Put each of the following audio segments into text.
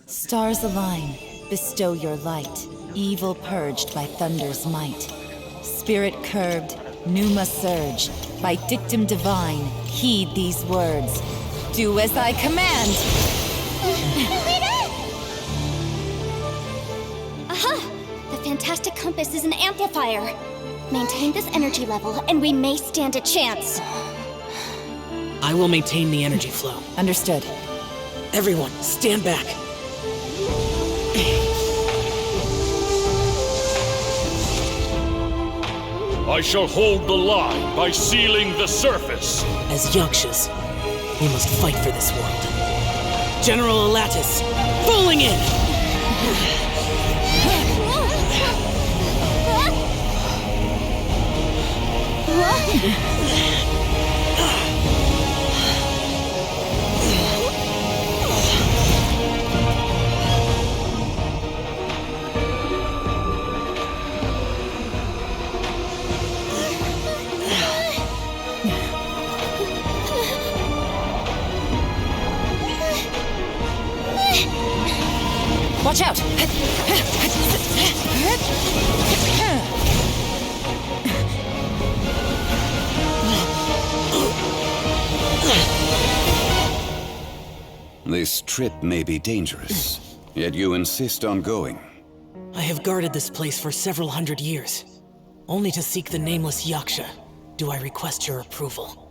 Stars align, bestow your light, evil purged by thunder's might. Spirit curbed, pneuma surge, by dictum divine, heed these words. Do as I command! Aha! The fantastic compass is an amplifier. Maintain this energy level, and we may stand a chance. I will maintain the energy flow. Understood. Everyone, stand back. I shall hold the line by sealing the surface. As Yakshas, we must fight for this world. General Elatus, falling in! Watch out! This trip may be dangerous, yet you insist on going. I have guarded this place for several hundred years, only to seek the nameless Yaksha. Do I request your approval?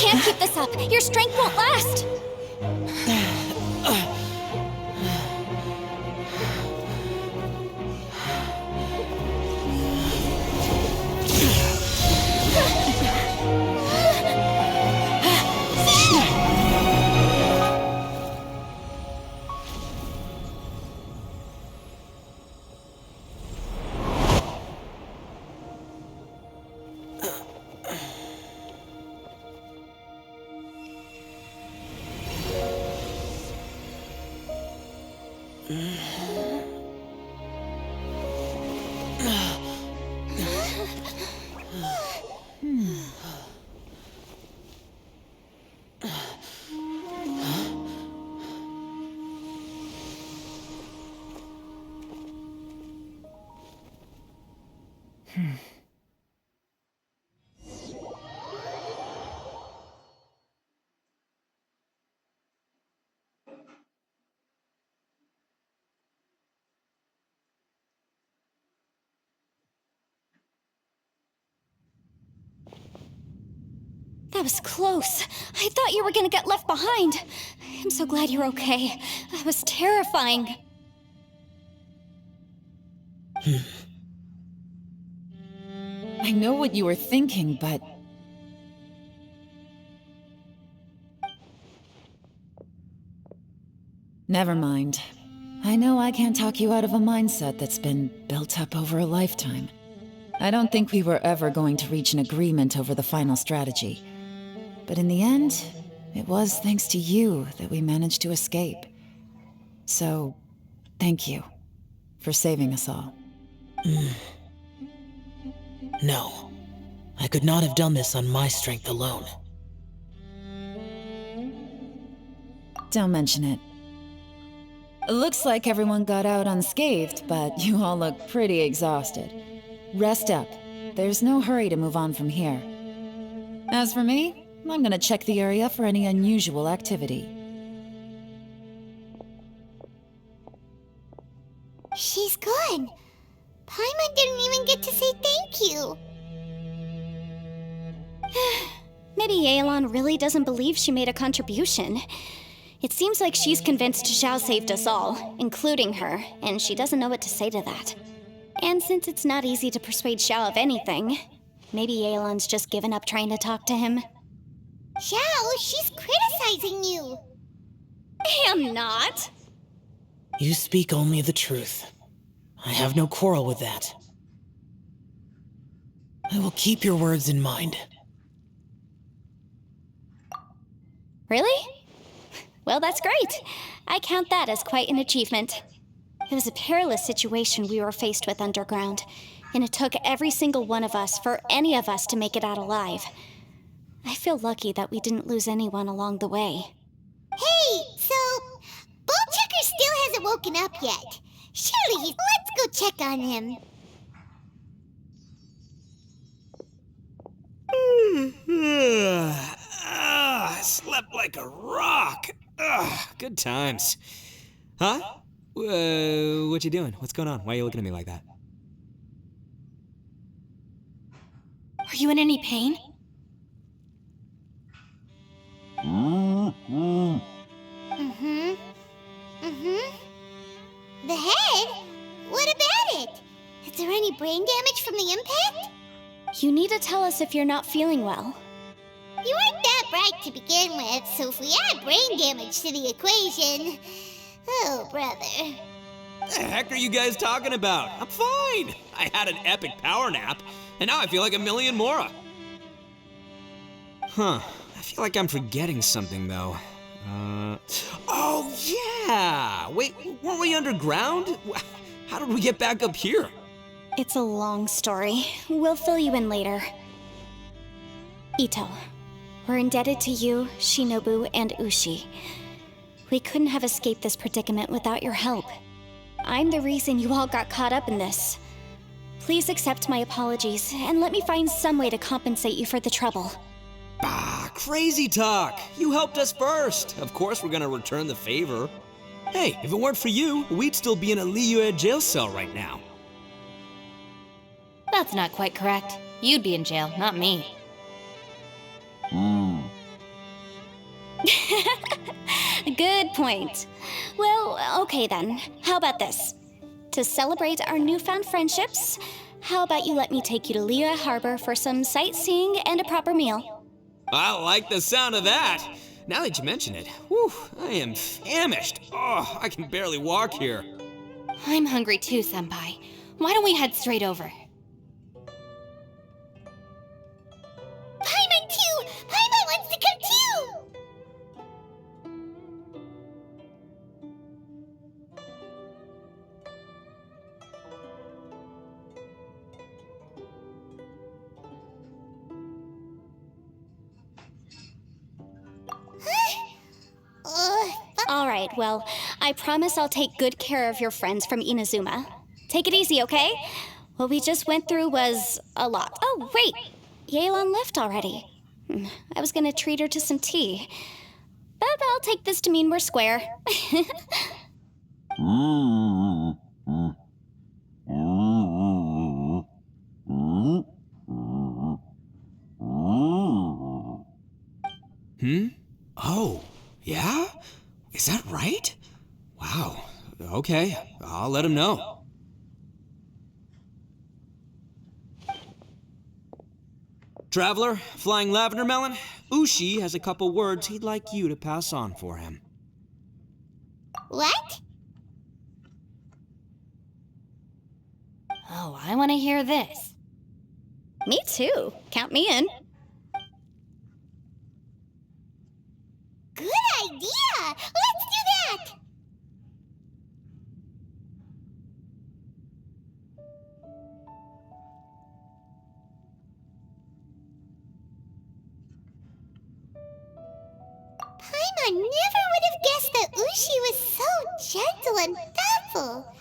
Can't keep this up. Your strength won't last. That was close. I thought you were gonna get left behind. I'm so glad you're okay. That was terrifying. I know what you were thinking, but... Never mind. I know I can't talk you out of a mindset that's been built up over a lifetime. I don't think we were ever going to reach an agreement over the final strategy. But in the end, it was thanks to you that we managed to escape. So, thank you for saving us all. No. I could not have done this on my strength alone. Don't mention it. Looks like everyone got out unscathed, but you all look pretty exhausted. Rest up. There's no hurry to move on from here. As for me, I'm gonna check the area for any unusual activity. She's gone. Paimon didn't even get to say thank you. Maybe Yelan really doesn't believe she made a contribution. It seems like she's convinced Xiao saved us all, including her, and she doesn't know what to say to that. And since it's not easy to persuade Xiao of anything, maybe Yelan's just given up trying to talk to him. Xiao, she's criticizing you. I am not. You speak only the truth. I have no quarrel with that. I will keep your words in mind. Really? Well, that's great. I count that as quite an achievement. It was a perilous situation we were faced with underground, and it took every single one of us for any of us to make it out alive. I feel lucky that we didn't lose anyone along the way. Hey, so Ballchecker still hasn't woken up yet. Surely, let's go check on him. Slept like a rock. Good times. Huh? What you doing? What's going on? Why are you looking at me like that? Are you in any pain? The head? What about it? Is there any brain damage from the impact? You need to tell us if you're not feeling well. You weren't that bright to begin with, so if we add brain damage to the equation... Oh, brother. The heck are you guys talking about? I'm fine. I had an epic power nap, and now I feel like a million more. Huh. I feel like I'm forgetting something, though. Oh, yeah! Wait, weren't we underground? How did we get back up here? It's a long story. We'll fill you in later. Ito, we're indebted to you, Shinobu, and Ushi. We couldn't have escaped this predicament without your help. I'm the reason you all got caught up in this. Please accept my apologies, and let me find some way to compensate you for the trouble. Crazy talk! You helped us first! Of course we're gonna return the favor. Hey, if it weren't for you, we'd still be in a Liyue jail cell right now. That's not quite correct. You'd be in jail, not me. Good point. Well, okay then. How about this? To celebrate our newfound friendships, how about you let me take you to Liyue Harbor for some sightseeing and a proper meal? I like the sound of that! Now that you mention it, whew, I am famished. Oh, I can barely walk here. I'm hungry too, Senpai. Why don't we head straight over? Paimon too! Paimon wants to come too! Alright, well, I promise I'll take good care of your friends from Inazuma. Take it easy, okay? What we just went through was a lot. Oh, wait! Yelan left already. I was gonna treat her to some tea. But I'll take this to mean we're square. Oh, yeah? Is that right? Wow. Okay, I'll let him know. Traveler, Flying Lavender Melon, Ushi has a couple words he'd like you to pass on for him. What? Oh, I want to hear this. Me too. Count me in. Good idea! Let's do that! never would have guessed that Ushi was so gentle and thoughtful.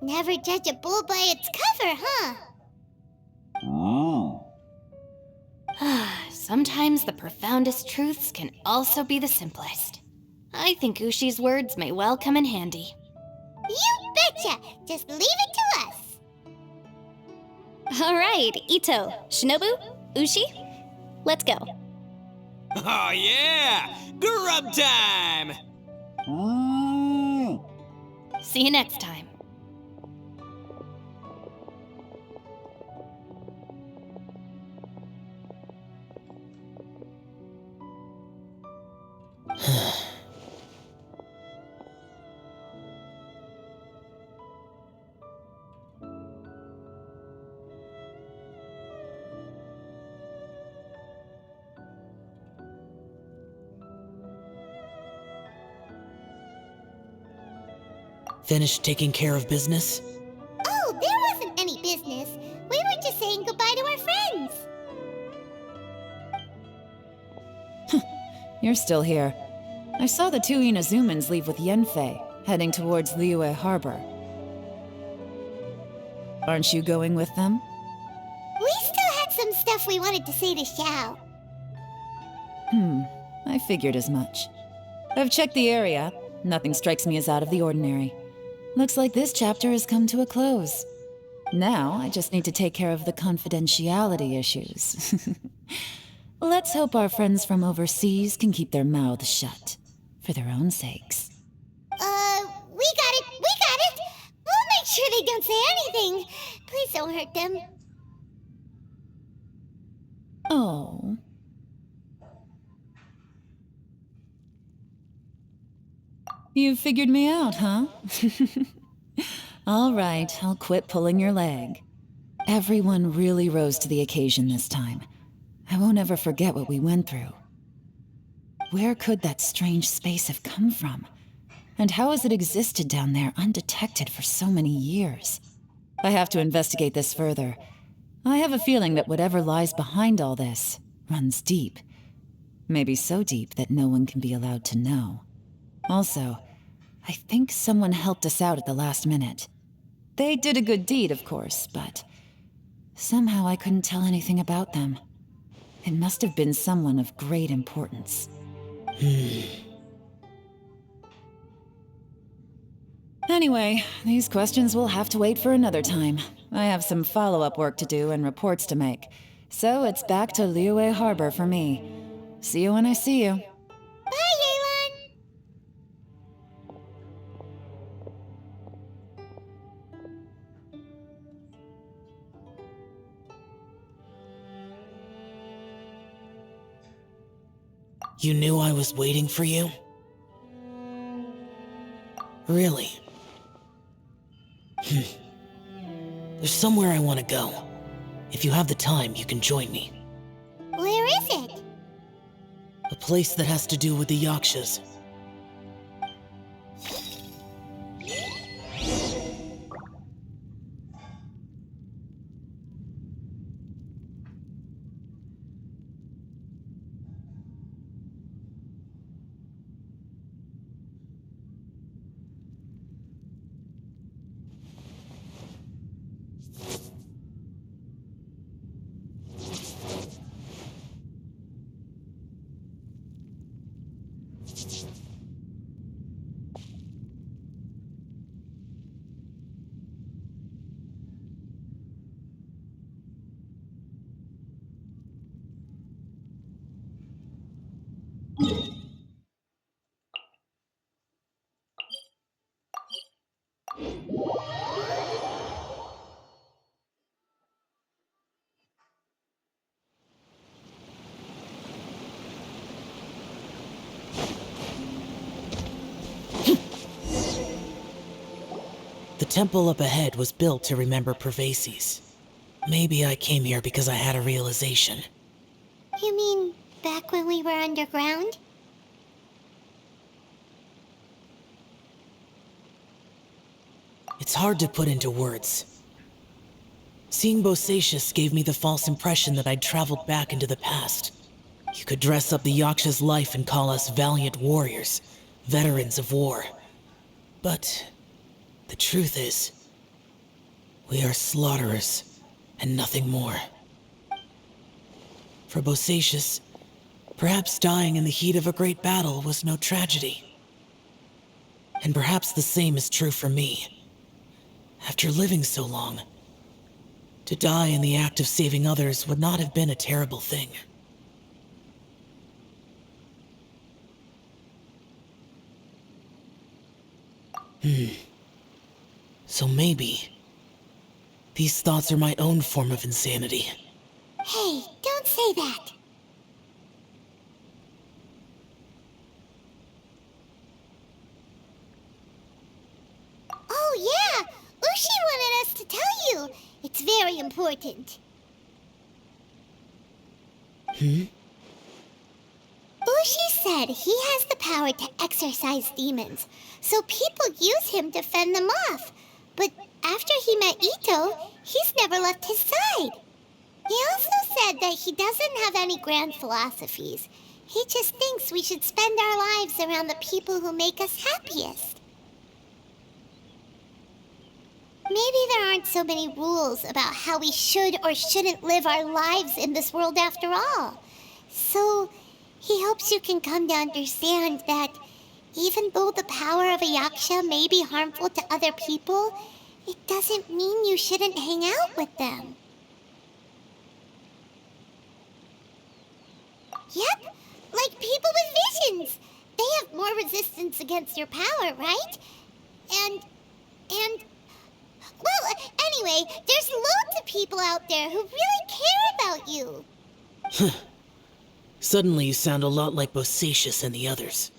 Never judge a bull by its cover, huh? Sometimes the profoundest truths can also be the simplest. I think Ushi's words may well come in handy. You betcha! Just leave it to us! All right, Ito, Shinobu, Ushi, let's go. Oh yeah! Grub time! See you next time. Finished taking care of business? Oh, there wasn't any business. We were just saying goodbye to our friends. You're still here. I saw the two Inazumans leave with Yenfei, heading towards Liyue Harbor. Aren't you going with them? We still had some stuff we wanted to say to Xiao. I figured as much. I've checked the area. Nothing strikes me as out of the ordinary. Looks like this chapter has come to a close. Now, I just need to take care of the confidentiality issues. Let's hope our friends from overseas can keep their mouths shut, for their own sakes. We got it! We'll make sure they don't say anything. Please don't hurt them. Oh. You figured me out, huh? All right, I'll quit pulling your leg. Everyone really rose to the occasion this time. I won't ever forget what we went through. Where could that strange space have come from? And how has it existed down there undetected for so many years? I have to investigate this further. I have a feeling that whatever lies behind all this runs deep. Maybe so deep that no one can be allowed to know. Also, I think someone helped us out at the last minute. They did a good deed, of course, but somehow I couldn't tell anything about them. It must have been someone of great importance. Anyway, these questions will have to wait for another time. I have some follow-up work to do and reports to make. So it's back to Liyue Harbor for me. See you when I see you. Bye, Yelan! You knew I was waiting for you? Really? There's somewhere I want to go. If you have the time, you can join me. Where is it? A place that has to do with the Yakshas. The temple up ahead was built to remember Pervases. Maybe I came here because I had a realization. You mean back when we were underground? It's hard to put into words. Seeing Bosacius gave me the false impression that I'd traveled back into the past. You could dress up the Yaksha's life and call us valiant warriors, veterans of war. But the truth is, we are slaughterers and nothing more. For Bosacius, perhaps dying in the heat of a great battle was no tragedy. And perhaps the same is true for me. After living so long, to die in the act of saving others would not have been a terrible thing. So maybe these thoughts are my own form of insanity. Hey, don't say that. Oh yeah, Ushi wanted us to tell you. It's very important. Ushi said he has the power to exorcise demons, so people use him to fend them off. But after he met Ito, he's never left his side. He also said that he doesn't have any grand philosophies. He just thinks we should spend our lives around the people who make us happiest. Maybe there aren't so many rules about how we should or shouldn't live our lives in this world after all. So, he hopes you can come to understand that even though the power of a Yaksha may be harmful to other people, it doesn't mean you shouldn't hang out with them. Yep, like people with visions. They have more resistance against your power, right? And... Well, anyway, there's loads of people out there who really care about you. Suddenly you sound a lot like Bosacius and the others.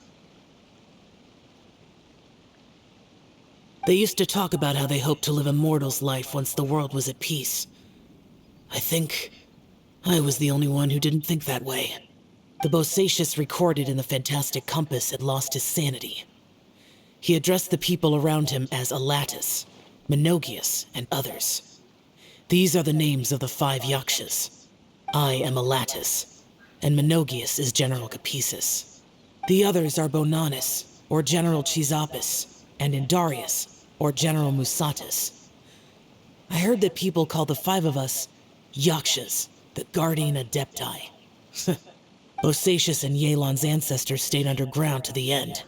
They used to talk about how they hoped to live a mortal's life once the world was at peace. I think I was the only one who didn't think that way. The Bosacius recorded in the Fantastic Compass had lost his sanity. He addressed the people around him as Alatus, miHoYo, and others. These are the names of the 5 Yakshas. I am Alatus, and miHoYo is General Capisis. The others are Bonanis, or General Chizapis, and Indarius, or General Musatis. I heard that people call the 5 of us Yakshas, the Guardian Adepti. Bosacius and Yelan's ancestors stayed underground to the end.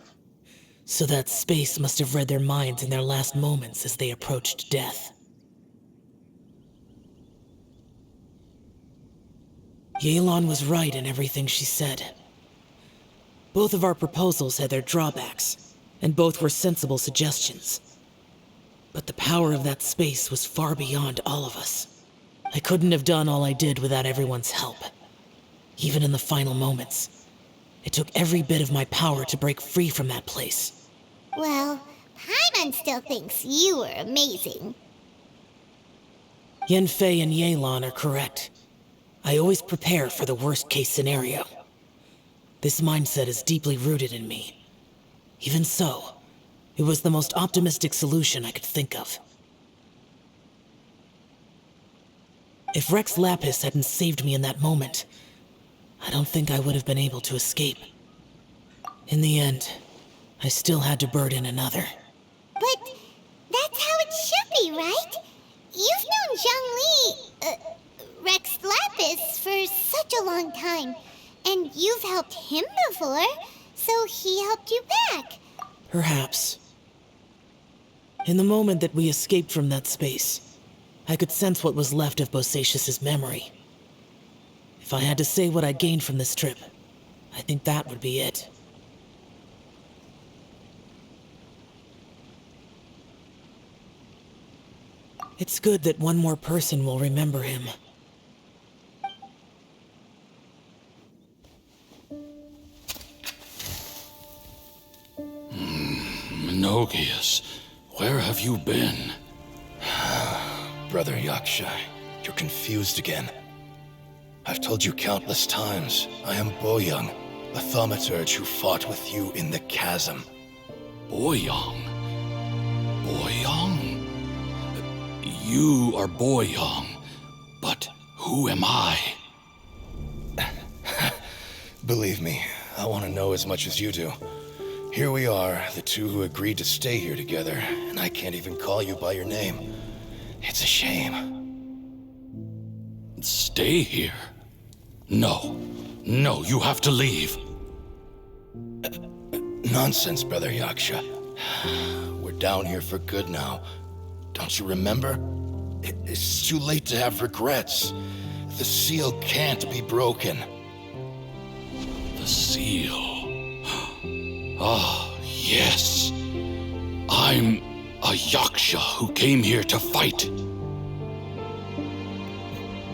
So that space must have read their minds in their last moments as they approached death. Yelan was right in everything she said. Both of our proposals had their drawbacks, and both were sensible suggestions. But the power of that space was far beyond all of us. I couldn't have done all I did without everyone's help. Even in the final moments, it took every bit of my power to break free from that place. Well, Paimon still thinks you were amazing. Yanfei and Yelan are correct. I always prepare for the worst-case scenario. This mindset is deeply rooted in me. Even so, it was the most optimistic solution I could think of. If Rex Lapis hadn't saved me in that moment, I don't think I would have been able to escape. In the end, I still had to burden another. But that's how it should be, right? You've known Zhongli, Rex Lapis, for such a long time. And you've helped him before, so he helped you back. Perhaps. In the moment that we escaped from that space, I could sense what was left of Bosacius's memory. If I had to say what I gained from this trip, I think that would be it. It's good that one more person will remember him. miHoYo, where have you been? Brother Yaksha, you're confused again. I've told you countless times, I am Boyoung, the thaumaturge who fought with you in the chasm. Boyoung? Boyoung? You are Boyoung, but who am I? Believe me, I want to know as much as you do. Here we are, the two who agreed to stay here together, and I can't even call you by your name. It's a shame. Stay here? No. No, you have to leave. Nonsense, Brother Yaksha. We're down here for good now. Don't you remember? It's too late to have regrets. The seal can't be broken. The seal. Ah, yes. I'm a Yaksha who came here to fight.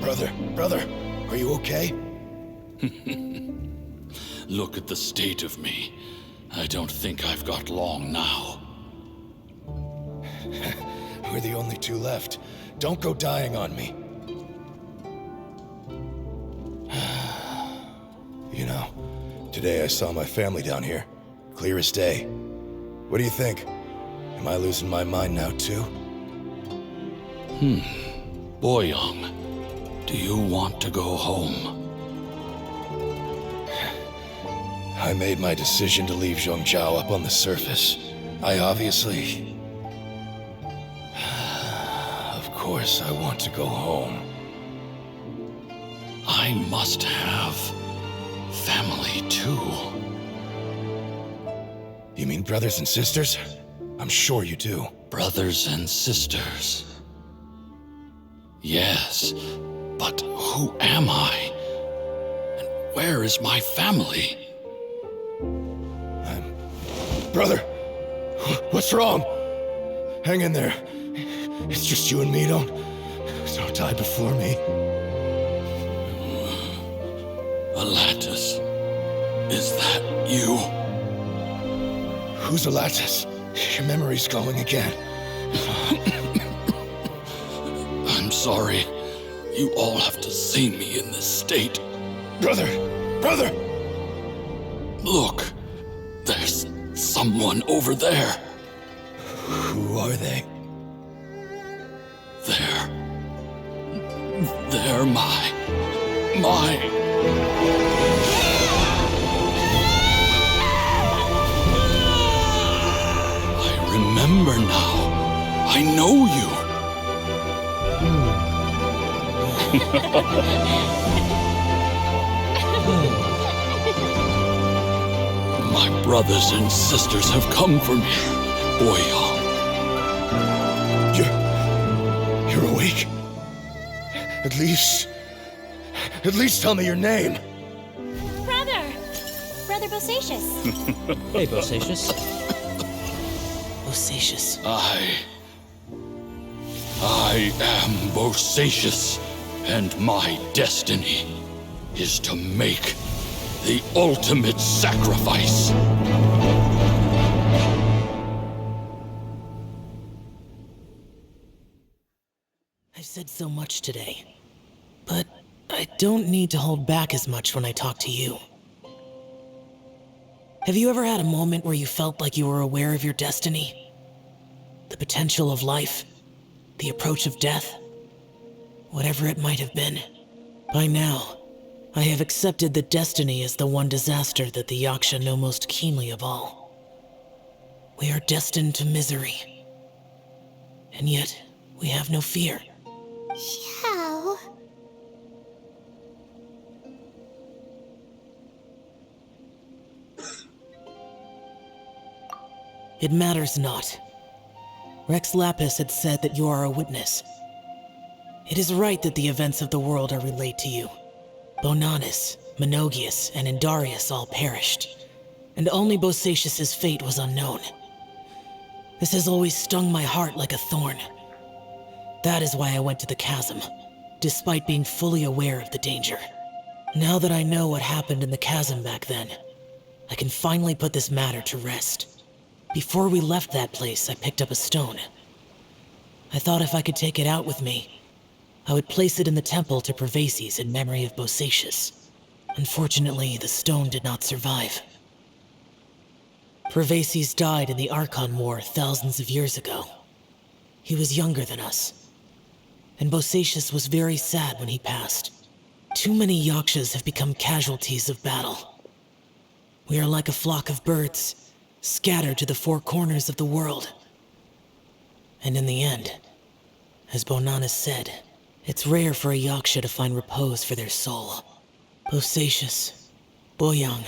Brother, are you okay? Look at the state of me. I don't think I've got long now. We're the only two left. Don't go dying on me. You know, today I saw my family down here. Clear as day. What do you think? Am I losing my mind now too? Boyoung, do you want to go home? I made my decision to leave Zhongzhao up on the surface. I obviously... Of course I want to go home. I must have family too. You mean brothers and sisters? I'm sure you do. Brothers and sisters. Yes, but who am I? And where is my family? Brother, what's wrong? Hang in there. It's just you and me, don't die before me. Alatus, is that you? Who's Alatus? Your memory's going again. I'm sorry. You all have to see me in this state. Brother! Look, there's someone over there. Who are they? They're my... I remember now. I know you. My brothers and sisters have come for me, Boyoung. You're awake? At least tell me your name. Brother Bosacius. Hey, Bosacius. Bosacius. I am Bosacius, and my destiny is to make the ultimate sacrifice. I've said so much today, but I don't need to hold back as much when I talk to you. Have you ever had a moment where you felt like you were aware of your destiny? The potential of life? The approach of death? Whatever it might have been. By now, I have accepted that destiny is the one disaster that the Yaksha know most keenly of all. We are destined to misery. And yet, we have no fear. Xiao. It matters not. Rex Lapis had said that you are a witness. It is right that the events of the world are relayed to you. Bonanis, Menogius, and Indarius all perished, and only Bosacius's fate was unknown. This has always stung my heart like a thorn. That is why I went to the chasm, despite being fully aware of the danger. Now that I know what happened in the chasm back then, I can finally put this matter to rest. Before we left that place, I picked up a stone. I thought if I could take it out with me, I would place it in the temple to Pervases in memory of Bosacius. Unfortunately, the stone did not survive. Pervases died in the Archon War thousands of years ago. He was younger than us. And Bosacius was very sad when he passed. Too many Yakshas have become casualties of battle. We are like a flock of birds, scattered to the four corners of the world. And in the end, as Bonana said, it's rare for a Yaksha to find repose for their soul. Bosacius, Boyang,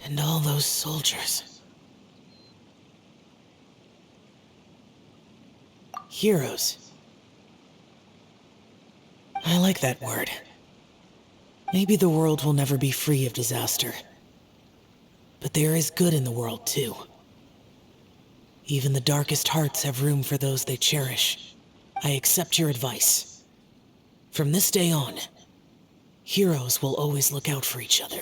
and all those soldiers. Heroes. I like that word. Maybe the world will never be free of disaster. But there is good in the world, too. Even the darkest hearts have room for those they cherish. I accept your advice. From this day on, heroes will always look out for each other.